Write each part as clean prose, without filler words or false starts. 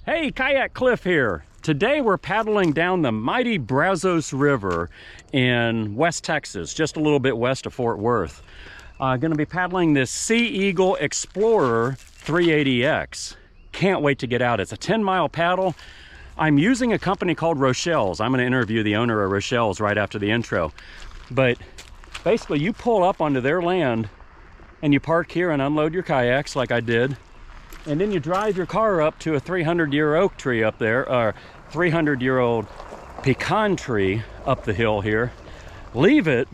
Hey, Kayak Cliff here. Today we're paddling down the mighty Brazos River in West Texas, just a little bit west of Fort Worth. Going to be paddling this Sea Eagle Explorer 380X. Can't wait to get out. It's a 10-mile paddle. I'm using a company called Rochelles. I'm going to interview the owner of Rochelles right after the intro. But basically you pull up onto their land and you park here and unload your kayaks like I did. And then you drive your car up to a 300-year oak tree up there, or 300-year-old pecan tree up the hill here. Leave it,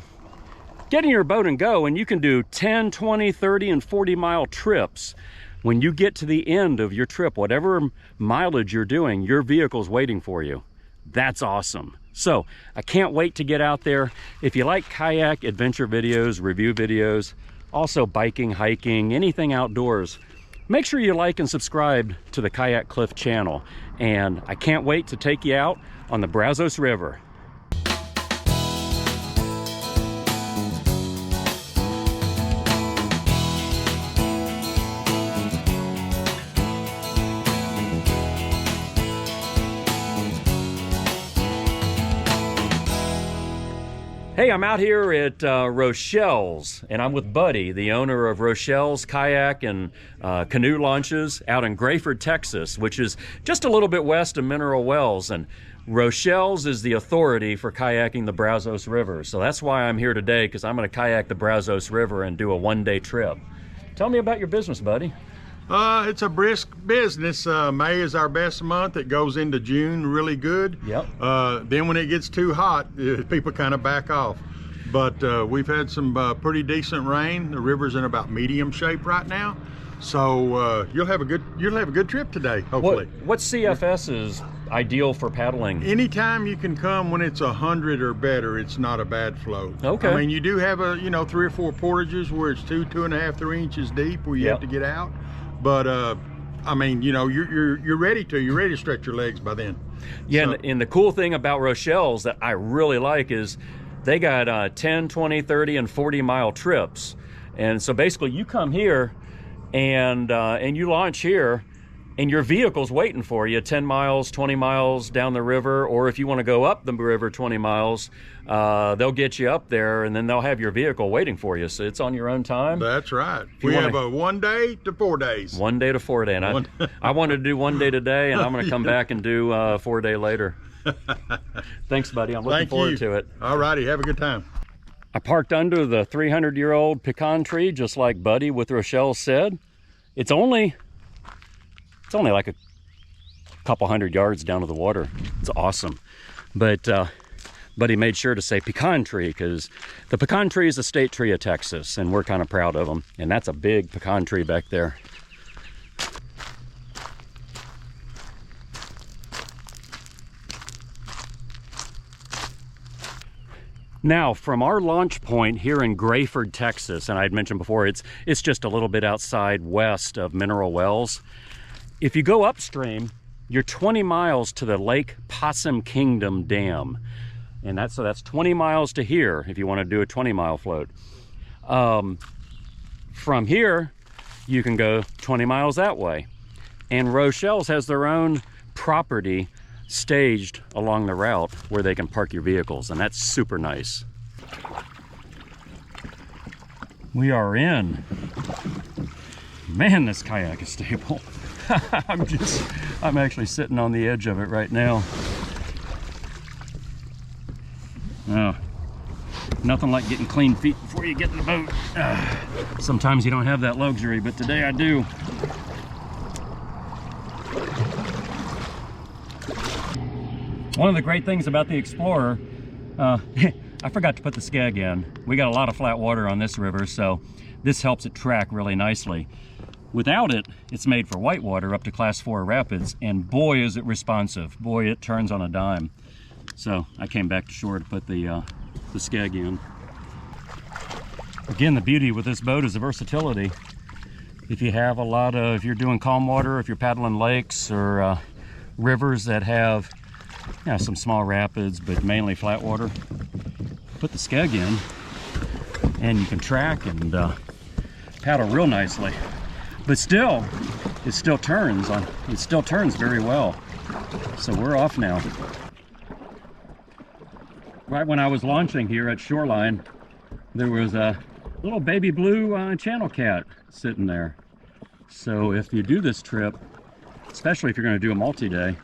get in your boat and go, and you can do 10, 20, 30, and 40-mile trips. When you get to the end of your trip, whatever mileage you're doing, your vehicle's waiting for you. That's awesome. So I can't wait to get out there. If you like kayak adventure videos, review videos, also biking, hiking, anything outdoors, make sure you like and subscribe to the Kayak Cliff channel. And I can't wait to take you out on the Brazos River. Hey, I'm out here at Rochelle's, and I'm with Buddy, the owner of Rochelles Kayak and Canoe Launches out in Grayford, Texas, which is just a little bit west of Mineral Wells. And Rochelle's is the authority for kayaking the Brazos River. So that's why I'm here today, because I'm going to kayak the Brazos River and do a one-day trip. Tell me about your business, Buddy. It's a brisk business. May is our best month. It goes into June really good. Yep. Then when it gets too hot, people kind of back off. But we've had some pretty decent rain. The river's in about medium shape right now. So you'll have a good trip today, hopefully. What CFS is ideal for paddling? Anytime you can come when it's 100 or better, it's not a bad float. Okay. I mean, you do have 3 or 4 portages where it's 2.5, 3 inches deep where you have to get out. But I mean, you're ready to stretch your legs by then. Yeah, So, and the cool thing about Rochelle's that I really like is they got 10, 20, 30, and 40-mile trips. And so basically you come here and you launch here, and your vehicle's waiting for you 10 miles, 20 miles down the river, or if you want to go up the river 20 miles, they'll get you up there, and then they'll have your vehicle waiting for you. So it's on your own time. That's right. We have a 1 day to 4 days. 1 day to 4 day. And I wanted to do 1 day today, and I'm going to come back and do 4 day later. Thanks, buddy. I'm looking forward to it. All righty. Have a good time. I parked under the 300-year-old pecan tree, just like Buddy with Rochelle said. It's only like a couple 100 yards down to the water. It's awesome. But Buddy made sure to say pecan tree, because the pecan tree is a state tree of Texas, and we're kind of proud of them. And that's a big pecan tree back there. Now, from our launch point here in Grayford, Texas, and I'd mentioned before, it's just a little bit outside west of Mineral Wells. If you go upstream, you're 20 miles to the Lake Possum Kingdom Dam. And that's 20 miles to here if you want to do a 20-mile float. From here, you can go 20 miles that way. And Rochelle's has their own property staged along the route where they can park your vehicles, and that's super nice. We are in. Man, this kayak is stable. I'm actually sitting on the edge of it right now. Oh, nothing like getting clean feet before you get in the boat. Sometimes you don't have that luxury, but today I do. One of the great things about the Explorer, I forgot to put the skeg in. We got a lot of flat water on this river, so this helps it track really nicely. Without it, it's made for whitewater up to class 4 rapids, and boy is it responsive. Boy, it turns on a dime. So I came back to shore to put the skeg in. Again, the beauty with this boat is the versatility. If you have if you're doing calm water, if you're paddling lakes or rivers that have some small rapids, but mainly flat water, put the skeg in and you can track and paddle real nicely. But still, it still turns very well. So we're off now. Right when I was launching here at Shoreline, there was a little baby blue channel cat sitting there. So if you do this trip, especially if you're going to do a multi-day,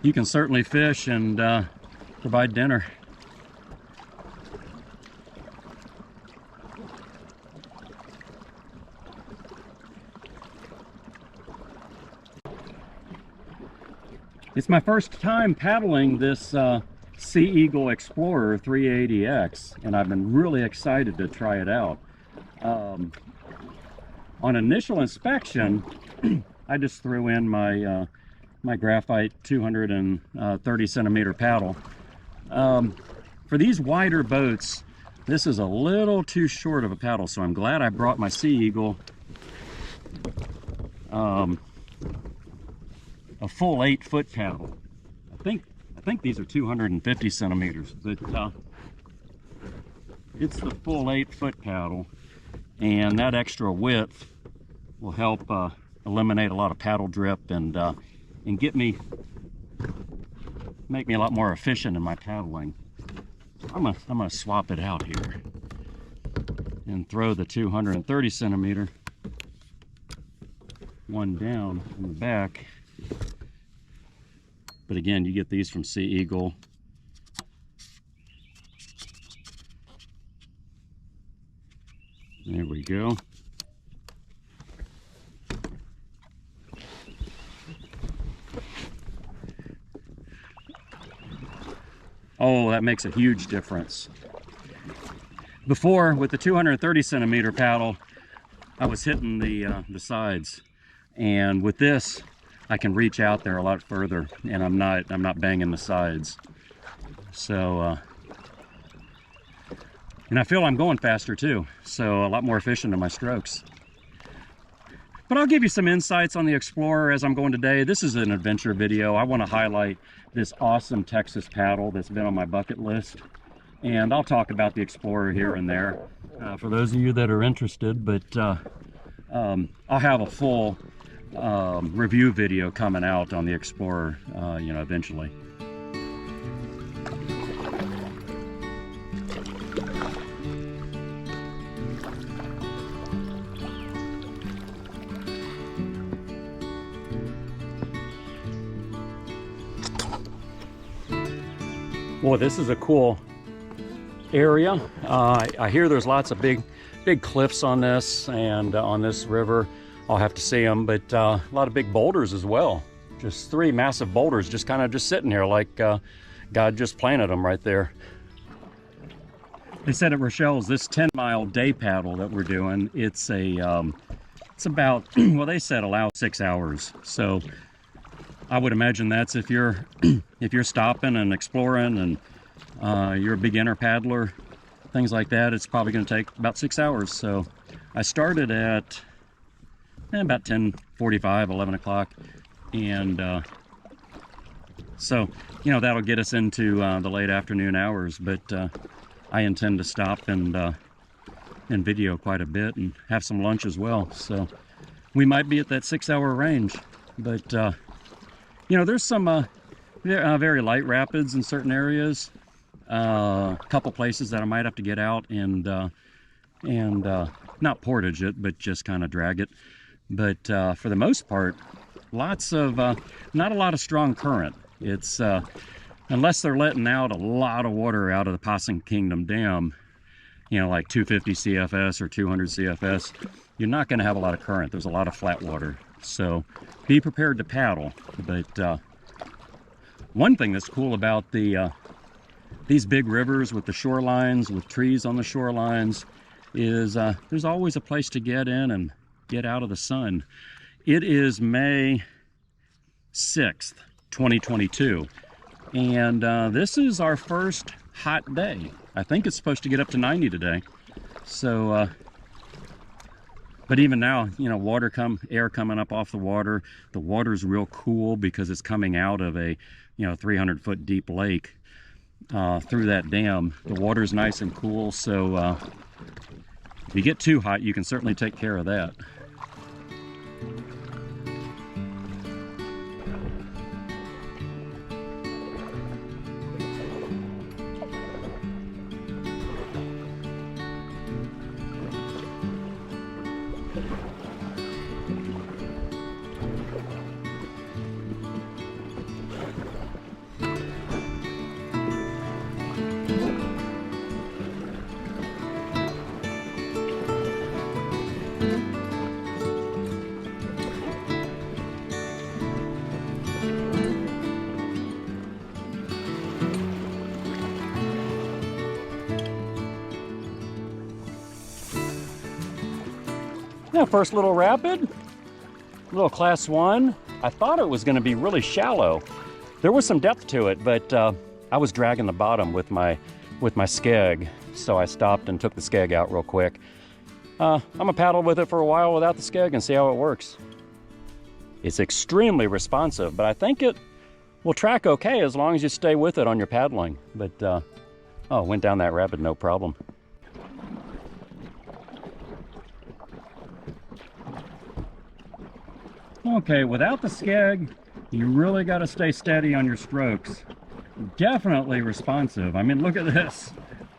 you can certainly fish and provide dinner. It's my first time paddling this Sea Eagle Explorer 380X, and I've been really excited to try it out. On initial inspection, I just threw in my my graphite 230 centimeter paddle. For these wider boats, this is a little too short of a paddle, so I'm glad I brought my Sea Eagle. A full 8-foot paddle. I think these are 250 centimeters, but it's the full 8-foot paddle, and that extra width will help eliminate a lot of paddle drip and make me a lot more efficient in my paddling. I'm gonna swap it out here and throw the 230 centimeter one down in the back. But again, you get these from Sea Eagle. There we go. Oh, that makes a huge difference. Before, with the 230 centimeter paddle, I was hitting the sides, and with this, I can reach out there a lot further, and I'm not banging the sides. So, and I feel I'm going faster too, so a lot more efficient in my strokes. But I'll give you some insights on the Explorer as I'm going today. This is an adventure video. I want to highlight this awesome Texas paddle that's been on my bucket list, and I'll talk about the Explorer here and there for those of you that are interested. But I'll have a full review video coming out on the Explorer, you know, eventually. Boy, this is a cool area. I hear there's lots of big cliffs on this and on this river. I'll have to see them, but a lot of big boulders as well. Just 3 massive boulders just kind of just sitting here like God just planted them right there. They said at Rochelle's, this 10-mile day paddle that we're doing, it's about, well, they said allow 6 hours. So I would imagine that's if you're stopping and exploring and you're a beginner paddler, things like that, it's probably going to take about 6 hours. So I started at about 10:45, 11 o'clock, and so, you know, that'll get us into the late afternoon hours. But I intend to stop and video quite a bit and have some lunch as well. So we might be at that 6-hour range. But you know, there's some very light rapids in certain areas. A couple places that I might have to get out and not portage it, but just kind of drag it. But for the most part, lots of not a lot of strong current. It's unless they're letting out a lot of water out of the Possum Kingdom Dam, you know, like 250 CFS or 200 CFS, you're not going to have a lot of current. There's a lot of flat water. So be prepared to paddle. But one thing that's cool about these big rivers with the shorelines, with trees on the shorelines, is there's always a place to get in and get out of the sun. It is May 6th, 2022, and this is our first hot day. I think it's supposed to get up to 90 today. So but even now, you know, air coming up off the water. The water's real cool because it's coming out of a, you know, 300-foot deep lake through that dam. The water's nice and cool, so if you get too hot, you can certainly take care of that. Yeah, first little rapid, little class 1. I thought it was going to be really shallow. There was some depth to it, but I was dragging the bottom with my skeg, so I stopped and took the skeg out real quick. I'm gonna paddle with it for a while without the skeg and see how it works. It's extremely responsive, but I think it will track okay as long as you stay with it on your paddling. But oh, went down that rapid no problem. Okay, without the skeg, you really got to stay steady on your strokes. Definitely responsive. I mean, look at this.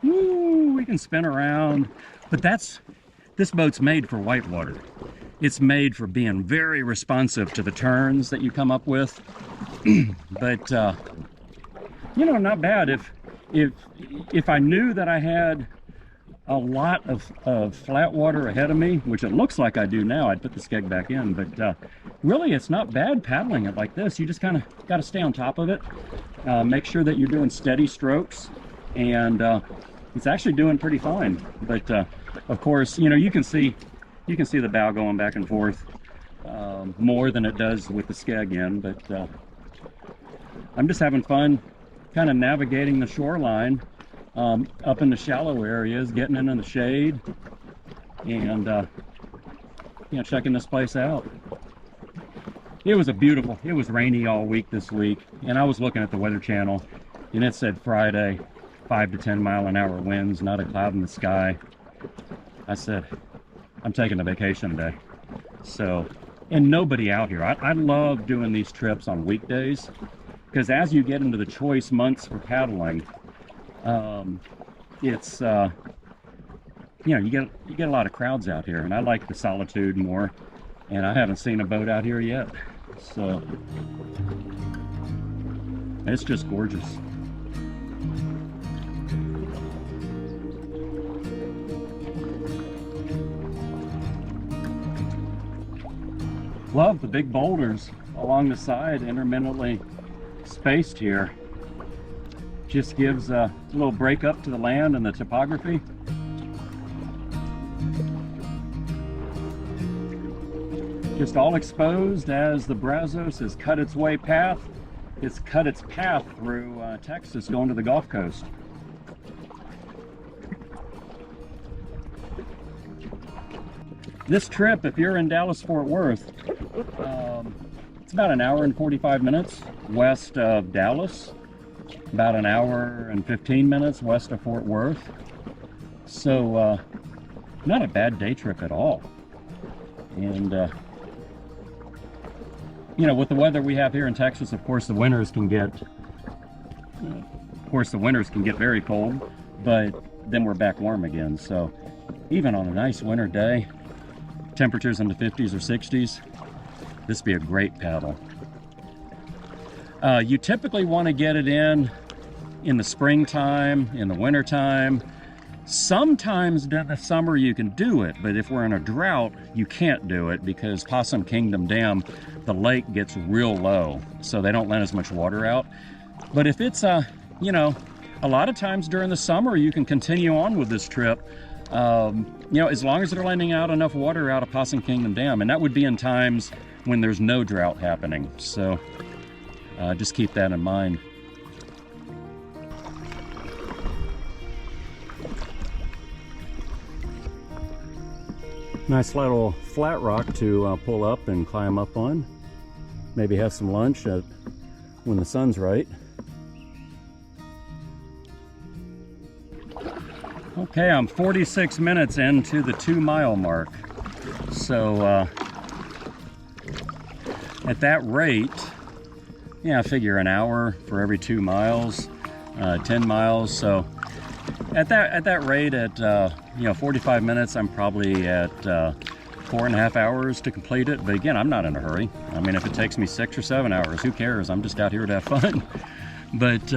Woo, we can spin around. But this boat's made for whitewater. It's made for being very responsive to the turns that you come up with. But you know, not bad. If I knew that I had a lot of flat water ahead of me, which it looks like I do now, I'd put the skeg back in. But really, it's not bad paddling it like this. You just kind of got to stay on top of it. Make sure that you're doing steady strokes, and it's actually doing pretty fine. But of course, you know, you can see the bow going back and forth more than it does with the skeg in. But I'm just having fun kind of navigating the shoreline up in the shallow areas, getting in the shade, and you know, checking this place out. It was rainy all week this week, and I was looking at the Weather Channel, and it said Friday, 5 to 10 mile an hour winds, not a cloud in the sky. I said, I'm taking a vacation day. So, and nobody out here. I love doing these trips on weekdays, because as you get into the choice months for paddling, it's you know, you get a lot of crowds out here, and I like the solitude more, and I haven't seen a boat out here yet, so it's just gorgeous. Love the big boulders along the side, intermittently spaced here. Just gives a little break up to the land and the topography. Just all exposed as the Brazos has cut its path. It's cut its path through Texas going to the Gulf Coast. This trip, if you're in Dallas-Fort Worth, it's about an hour and 45 minutes west of Dallas. About an hour and 15 minutes west of Fort Worth. So not a bad day trip at all. And you know, with the weather we have here in Texas, of course the winters can get very cold, but then we're back warm again. So even on a nice winter day, temperatures in the 50s or 60s, this would be a great paddle. You typically want to get it in the springtime, in the wintertime. Sometimes during the summer you can do it, but if we're in a drought, you can't do it because Possum Kingdom Dam, the lake gets real low, so they don't let as much water out. But if it's, you know, a lot of times during the summer you can continue on with this trip, you know, as long as they're letting out enough water out of Possum Kingdom Dam, and that would be in times when there's no drought happening. So just keep that in mind. Nice little flat rock to pull up and climb up on. Maybe have some lunch when the sun's right. Okay, I'm 46 minutes into the 2 mile mark. So at that rate, yeah, I figure an hour for every 2 miles, 10 miles. So at that rate, at 45 minutes, I'm probably at 4.5 hours to complete it. But again, I'm not in a hurry. I mean, if it takes me 6 or 7 hours, who cares? I'm just out here to have fun. But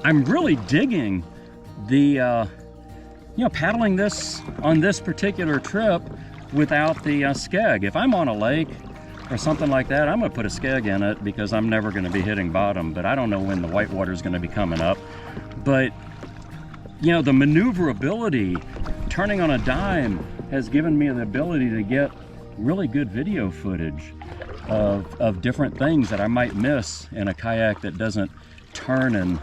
I'm really digging the paddling this on this particular trip without the skeg. If I'm on a lake or something like that, I'm gonna put a skeg in it because I'm never gonna be hitting bottom, but I don't know when the whitewater is gonna be coming up. But the maneuverability, turning on a dime, has given me the ability to get really good video footage of different things that I might miss in a kayak that doesn't turn and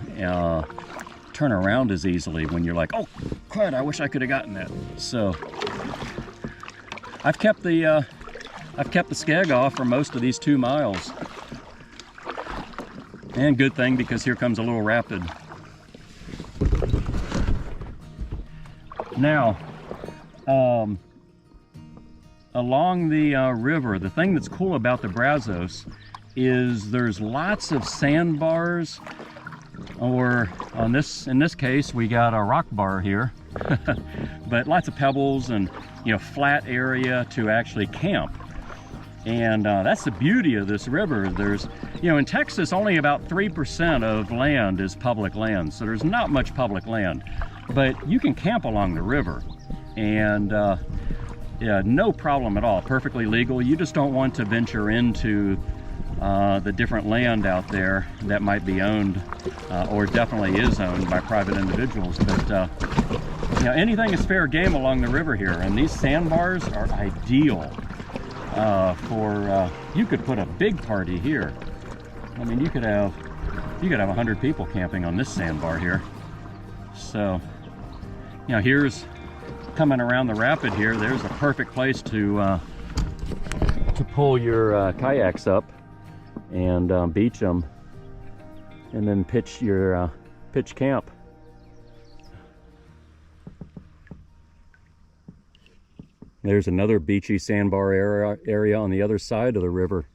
turn around as easily when you're like, oh crud, I wish I could have gotten that. So I've kept the skeg off for most of these 2 miles. And good thing, because here comes a little rapid. Now, along the river, the thing that's cool about the Brazos is there's lots of sandbars, or in this case, we got a rock bar here, but lots of pebbles and flat area to actually camp. And that's the beauty of this river. There's, in Texas, only about 3% of land is public land, so there's not much public land, but you can camp along the river, and yeah, no problem at all, perfectly legal. You just don't want to venture into the different land out there that might be owned, or definitely is owned by private individuals. But anything is fair game along the river here, and these sandbars are ideal for, you could put a big party here. I mean, you could have 100 people camping on this sandbar here. So, here's coming around the rapid here. There's a perfect place to pull your kayaks up and beach them, and then pitch your pitch camp. There's another beachy sandbar area on the other side of the river.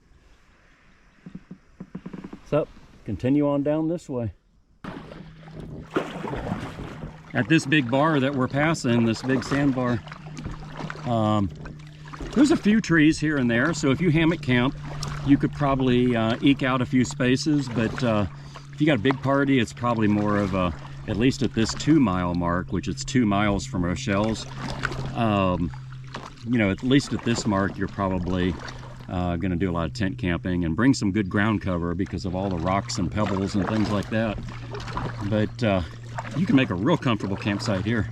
So, continue on down this way. At this big bar that we're passing, this big sandbar, there's a few trees here and there, so if you hammock camp, you could probably eke out a few spaces, but if you got a big party, it's probably more of a, at least at this 2 mile mark, which it's 2 miles from Rochelles, at least at this mark, you're probably gonna do a lot of tent camping and bring some good ground cover because of all the rocks and pebbles and things like that. But you can make a real comfortable campsite here.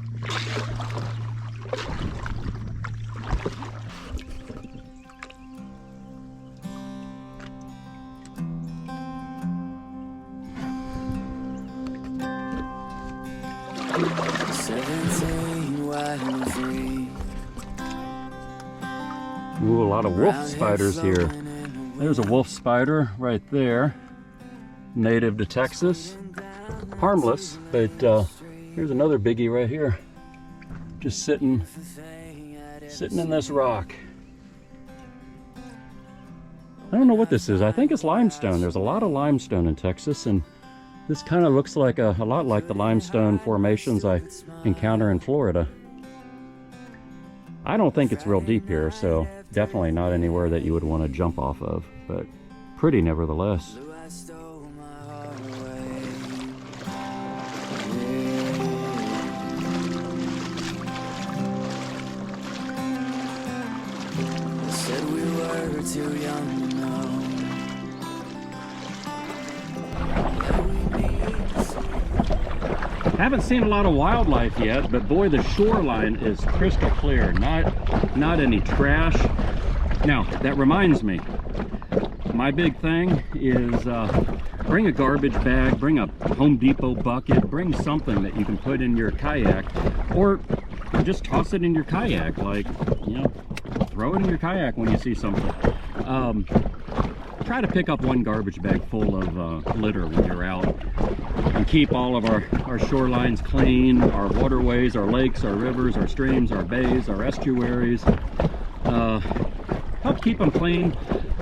Ooh, a lot of wolf spiders here. There's a wolf spider right there, native to Texas. Harmless, but here's another biggie right here, just sitting in this rock. I don't know what this is. I think it's limestone. There's a lot of limestone in Texas, and this kind of looks like a lot like the limestone formations I encounter in Florida. I don't think it's real deep here, so definitely not anywhere that you would want to jump off of, but pretty nevertheless. Too young to know. Haven't seen a lot of wildlife yet, but boy, the shoreline is crystal clear. Not any trash. Now, that reminds me, my big thing is bring a garbage bag, bring a Home Depot bucket, bring something that you can put in your kayak, or just toss it in your kayak, like, throw it in your kayak when you see something. Try to pick up one garbage bag full of litter when you're out, and keep all of our shorelines clean, our waterways, our lakes, our rivers, our streams, our bays, our estuaries. Help keep them clean.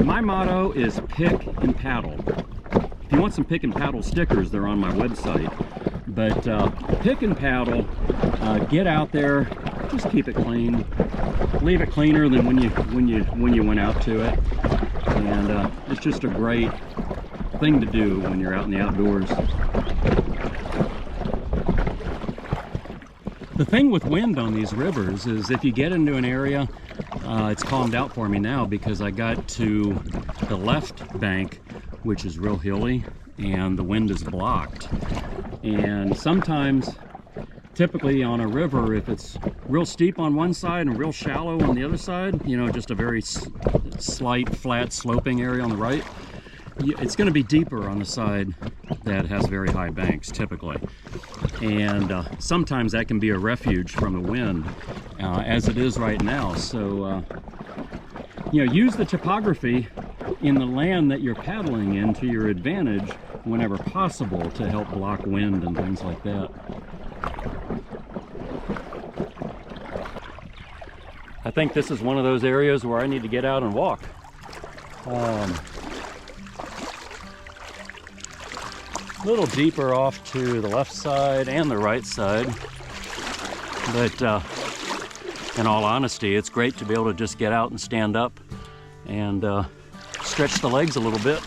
My motto is pick and paddle. If you want some pick and paddle stickers, they're on my website. But pick and paddle, get out there, just keep it clean. Leave it cleaner than when you went out to it. And it's just a great thing to do when you're out in the outdoors. The thing with wind on these rivers is if you get into an area, it's calmed out for me now because I got to the left bank, which is real hilly, and the wind is blocked. And sometimes, typically on a river, if it's real steep on one side and real shallow on the other side, you know, just a very slight, flat, sloping area on the right, it's going to be deeper on the side that has very high banks, typically. And sometimes that can be a refuge from the wind, as it is right now. So, you know, use the topography in the land that you're paddling in to your advantage whenever possible to help block wind and things like that. I think this is one of those areas where I need to get out and walk. A little deeper off to the left side and the right side, but in all honesty, it's great to be able to just get out and stand up and stretch the legs a little bit.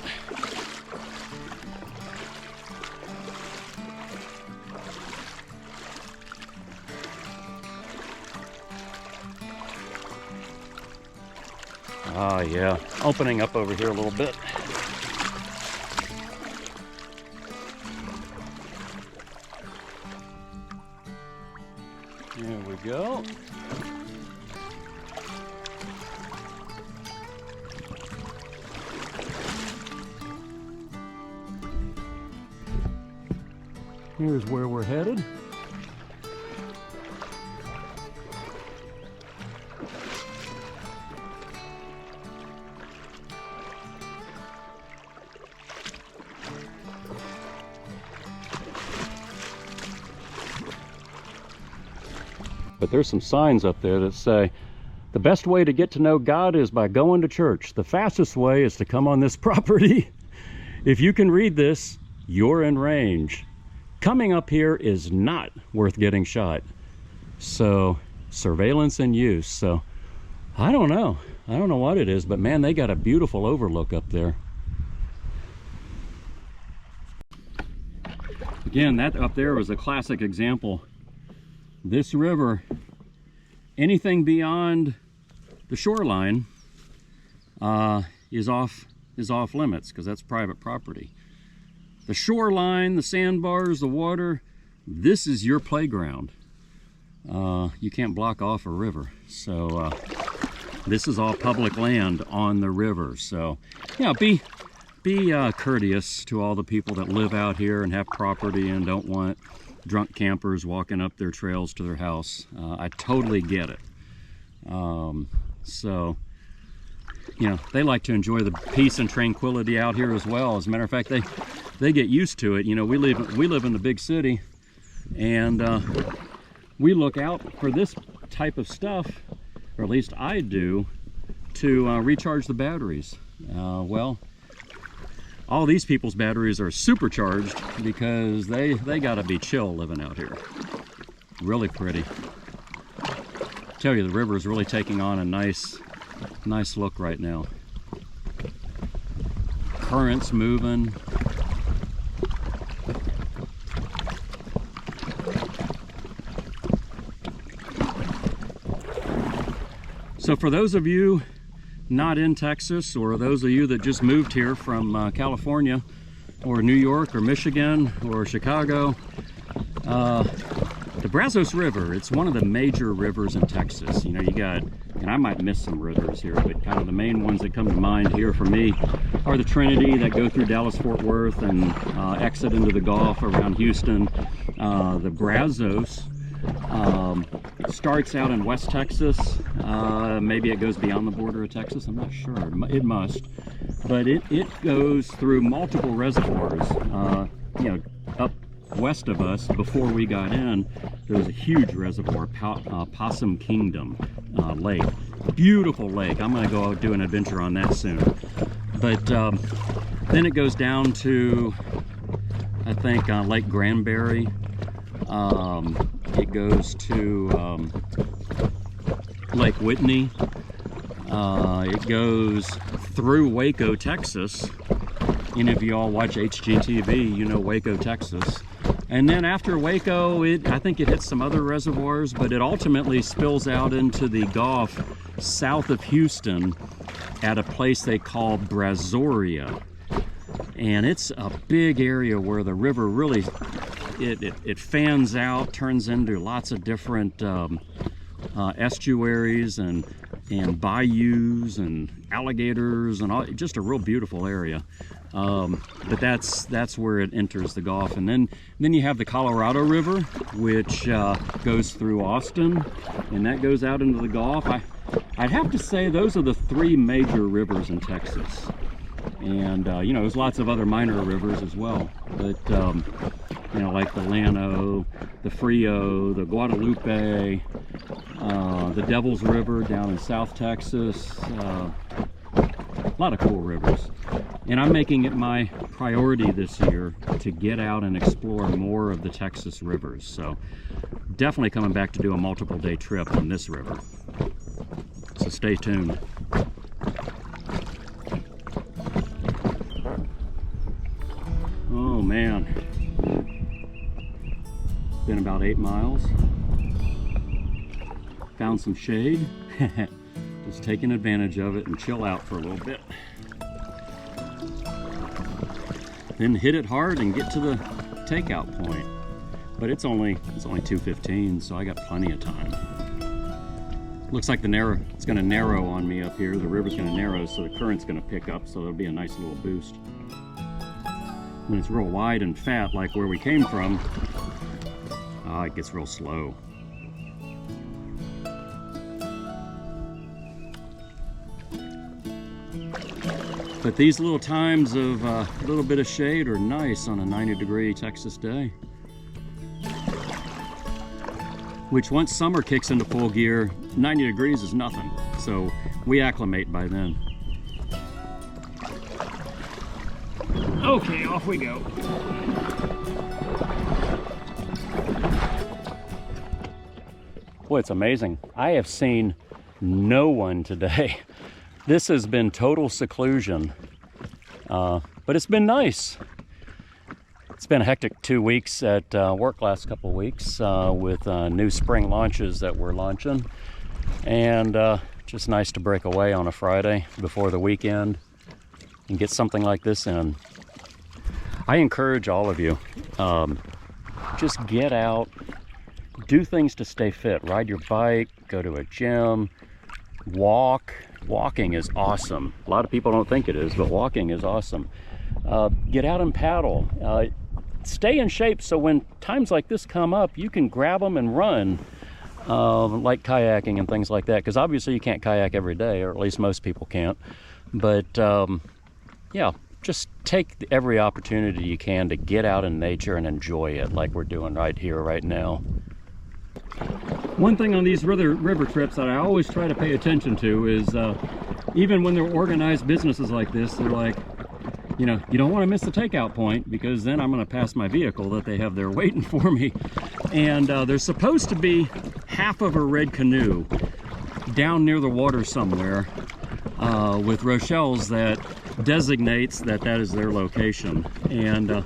Ah, yeah, opening up over here a little bit. There we go. Here's where we're headed. But there's some signs up there that say, the best way to get to know God is by going to church. The fastest way is to come on this property. If you can read this, you're in range. Coming up here is not worth getting shot. So, surveillance and use. So, I don't know. I don't know what it is, but man, they got a beautiful overlook up there. Again, that up there was a classic example. This river, anything beyond the shoreline is off limits because that's private property. The shoreline, the sandbars, the water, this is your playground. You can't block off a river. So this is all public land on the river. So yeah, be courteous to all the people that live out here and have property and don't want drunk campers walking up their trails to their house. I totally get it. So, you know, they like to enjoy the peace and tranquility out here as well. As a matter of fact, they get used to it. You know, we live in the big city, and we look out for this type of stuff, or at least I do, to recharge the batteries. Well, all these people's batteries are supercharged because they gotta be chill living out here. Really pretty. I tell you, the river is really taking on a nice look right now. Currents moving. So for those of you not in Texas, or those of you that just moved here from California or New York or Michigan or Chicago, the Brazos River, it's one of the major rivers in Texas. You know, you got, and I might miss some rivers here, but kind of the main ones that come to mind here for me are the Trinity that go through Dallas-Fort Worth and exit into the Gulf around Houston. The Brazos starts out in West Texas. Maybe it goes beyond the border of Texas, I'm not sure. It must. But it goes through multiple reservoirs. You know, up west of us, before we got in, there was a huge reservoir, Possum Kingdom Lake. Beautiful lake. I'm gonna go out do an adventure on that soon. But then it goes down to, I think, Lake Granbury. It goes to Lake Whitney. It goes through Waco, Texas. Any of you all watch HGTV, you know Waco, Texas. And then after Waco, I think it hits some other reservoirs, but it ultimately spills out into the Gulf south of Houston at a place they call Brazoria. And it's a big area where the river really, it fans out, turns into lots of different estuaries and bayous and alligators and all, just a real beautiful area. But that's where it enters the Gulf. And then you have the Colorado River, which goes through Austin, and that goes out into the Gulf. I'd have to say those are the three major rivers in Texas. And you know, there's lots of other minor rivers as well, but you know, like the Llano, the Frio, the Guadalupe, the Devil's River down in South Texas. A lot of cool rivers. And I'm making it my priority this year to get out and explore more of the Texas rivers. So definitely coming back to do a multiple day trip on this river. So stay tuned. Oh man, been about 8 miles. Found some shade. Just taking advantage of it and chill out for a little bit. Then hit it hard and get to the takeout point. But it's only 2:15, so I got plenty of time. Looks like it's gonna narrow on me up here. The river's gonna narrow, so the current's gonna pick up, so there'll be a nice little boost. When it's real wide and fat, like where we came from, it gets real slow. But these little times of a little bit of shade are nice on a 90-degree Texas day. Which once summer kicks into full gear, 90 degrees is nothing. So we acclimate by then. Okay, off we go. Boy, it's amazing. I have seen no one today. This has been total seclusion, but it's been nice. It's been a hectic 2 weeks at work last couple of weeks with new spring launches that we're launching, and just nice to break away on a Friday before the weekend and get something like this in. I encourage all of you, just get out, do things to stay fit. Ride your bike, go to a gym, walk. Walking is awesome. A lot of people don't think it is, but walking is awesome. Get out and paddle. Stay in shape so when times like this come up, you can grab them and run, like kayaking and things like that, because obviously you can't kayak every day, or at least most people can't. But yeah, just take every opportunity you can to get out in nature and enjoy it like we're doing right here, right now. One thing on these river trips that I always try to pay attention to is even when they're organized businesses like this, they're like, you know, you don't want to miss the takeout point, because then I'm going to pass my vehicle that they have there waiting for me. And there's supposed to be half of a red canoe down near the water somewhere with Rochelle's that designates that is their location. And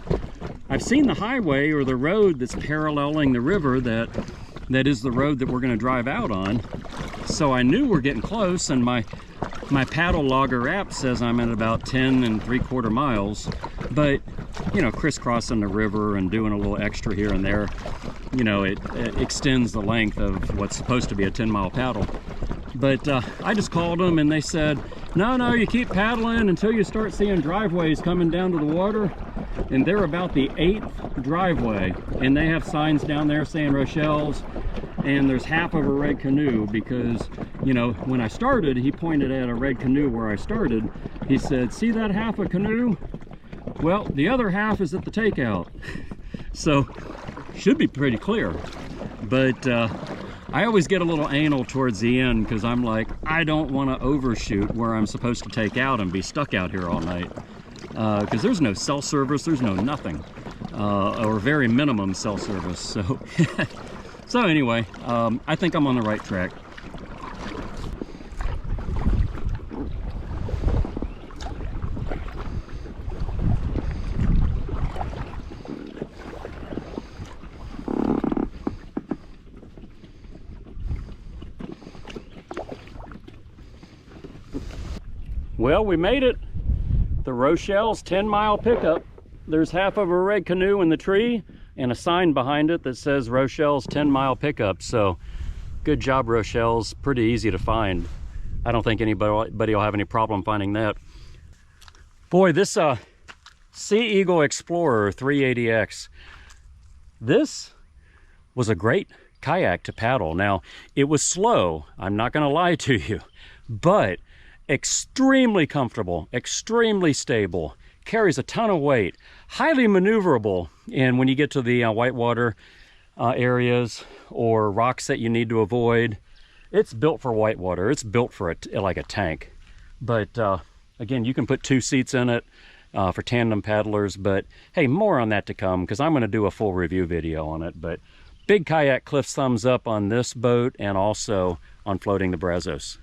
I've seen the highway or the road that's paralleling the river that is the road that we're going to drive out on. So I knew we're getting close, and my paddle logger app says I'm at about 10 3/4 miles. But you know, crisscrossing the river and doing a little extra here and there, you know, it extends the length of what's supposed to be a 10-mile paddle. But I just called them and they said, no, you keep paddling until you start seeing driveways coming down to the water. And they're about the 8th driveway, and they have signs down there saying Rochelle's, and there's half of a red canoe, because, you know, when I started, he pointed at a red canoe where I started. He said, see that half a canoe? Well, the other half is at the takeout. So should be pretty clear. But I always get a little anal towards the end because I'm like, I don't want to overshoot where I'm supposed to take out and be stuck out here all night. Because there's no cell service, there's no nothing, or very minimum cell service. So, so anyway, I think I'm on the right track. Well, we made it. The Rochelle's 10-mile pickup. There's half of a red canoe in the tree and a sign behind it that says Rochelle's 10-mile pickup. So good job, Rochelle's. Pretty easy to find. I don't think anybody will have any problem finding that. Boy, this Sea Eagle Explorer 380X, this was a great kayak to paddle. Now, it was slow, I'm not gonna lie to you, but extremely comfortable, extremely stable, carries a ton of weight, highly maneuverable. And when you get to the whitewater areas or rocks that you need to avoid, it's built for whitewater. It's built for like a tank. But again, you can put 2 seats in it for tandem paddlers. But hey, more on that to come because I'm going to do a full review video on it. But big kayak Cliff's thumbs up on this boat and also on floating the Brazos.